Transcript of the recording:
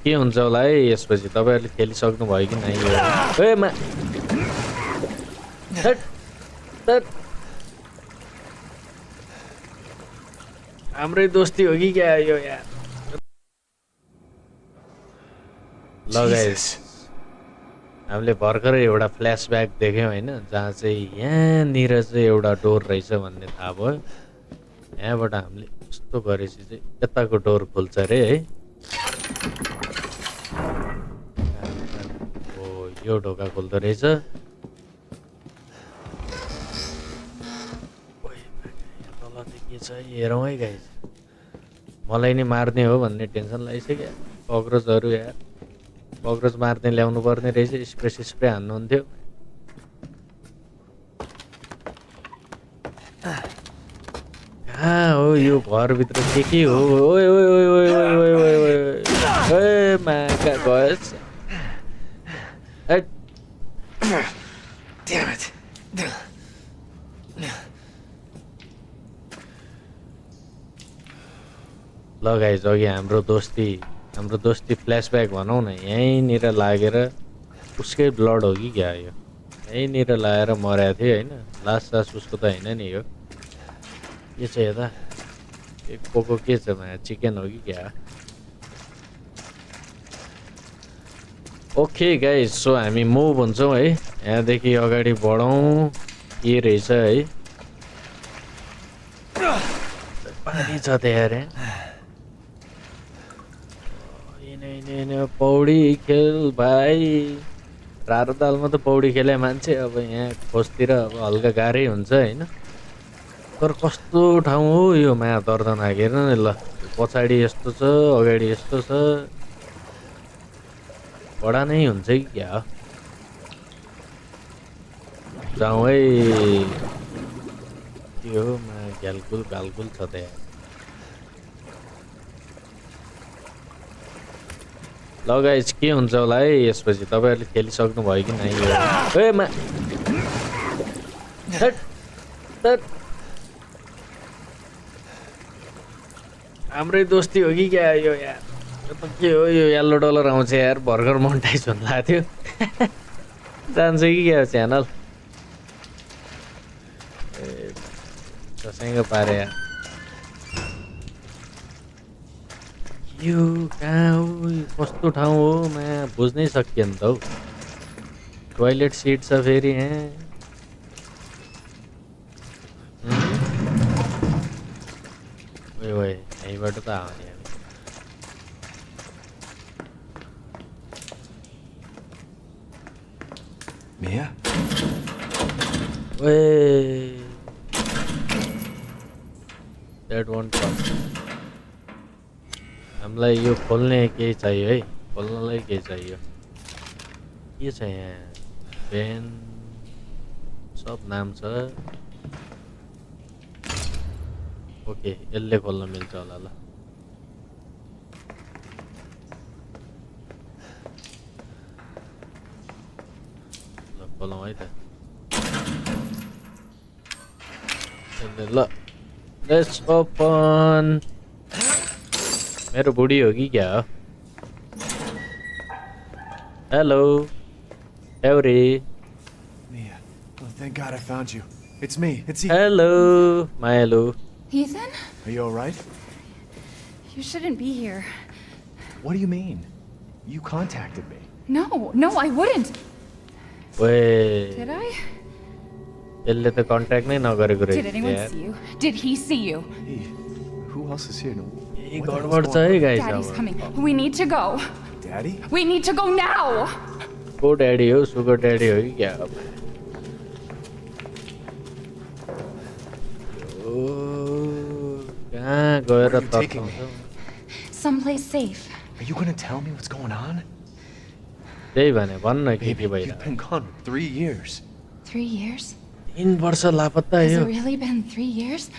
के हुन्छ होला है यसपछि तपाईहरुले खेलिसक्नु भयो कि नै यो ए मा हाम्रै दोस्ती हो कि क्या यो यार ल गाइस हामीले भर्खरै एउटा फ्ल्यासब्याक देख्यौं हैन जहाँ चाहिँ यहाँनिर चाहिँ एउटा डोर रहेछ भन्ने थाहा भयो यहाँबाट हामीले यस्तो गरेपछि चाहिँ यताको डोर खुल्छ रे है ओ यो ढोका खुल्दो रहेछ तल चाहिँ के छ हेरौँ है गाइस मलाई नि मार्ने हो भन्ने टेन्सन लागिसक्यो कक्रोचहरू यार कक्रोच मार्ने ल्याउनु पर्ने रहेछ स्प्रे हान्नुहुन्थ्यो कहाँ हो यो घरभित्र के हो ओए ओए ओए ओए ओए ओए ओए ओए माका गएछ Damn it. ल गाइस अघि हाम्रो दोस्ती फ्ल्यासब्याक भनौँ न यहीँनिर लागेर उसकै ब्लड हो कि क्या यो यहीँनिर लागेर मरेको थियो होइन लास उसको त होइन नि यो के छ यता पोको के छ माया चिकन हो कि क्या ओके गाइस सो हामी मुभ हुन्छौँ है यहाँदेखि अगाडि बढौँ के रहेछ है पानी छ त्यहाँ पौडी खेल भाइ रातो दालमा त पौडी खेले मान्छे अब यहाँ खोजतिर अब हल्का गाह्रै हुन्छ होइन तर कस्तो ठाउँ हो यो माया दर्दनाक हेर्नु नि ल पछाडि यस्तो छ अगाडि यस्तो छ बडा नै हुन्छ कि क्या जाउँ है के हो माया घ्यालकुल घालकुल छ त्यहाँ ल गाइस के हुन्छ होला है यसपछि तपाईहरुले खेलिसक्नु भयो कि नै यो ए मा हाम्रै दोस्ती हो कि क्या यो यार के हो यो येल्लो डलर आउँछ यार भर्खर मोनेटाइज हुन लाग्यो जान्छ कि क्या च्यानल ए कसैको पारे यार यो कहाँ हो कस्तो ठाउँ हो म बुझ्नै सकिएन त हौ टोयलेट सिट छ फेरि यहाँ ओए ओए यहीँबाट त आउने Mia? ओए That won't come. हामीलाई यो खोल्ने केही चाहियो है खोल्नलाई केही चाहियो के छ यहाँ पेन सब नाम छ ओके यसले खोल्न मिल्छ होला ल ल खोलौँ है त यसले ल लेट्स ओपन मेरो बुढी हो कि क्या हो hello every Mia. Oh, thank God I found you. It's me. It's Ethan. Hello मायालु Ethan? Are you alright? You shouldn't be here. What do you mean? You contacted me. No, I wouldn't. ओए Did I? यसले त contact नै नगरेको Did रहेछ anyone यार see you? Did he see you? Hey, who else is here? No. यही What the hell's गडबड छ going है on? गाइस Daddy's अब coming. We need to go. Daddy? We need to go now. को daddy हो sugar daddy हो कि क्या अब कहाँ गएर Where are you taking me? तर्साउँछौ Someplace safe. Are you gonna tell me what's going on? त्यही भने भन्न के Baby, के you've भइरहेको been gone 3 years. 3 years? 3 वर्ष लापत्ता Has यो it really been 3 years?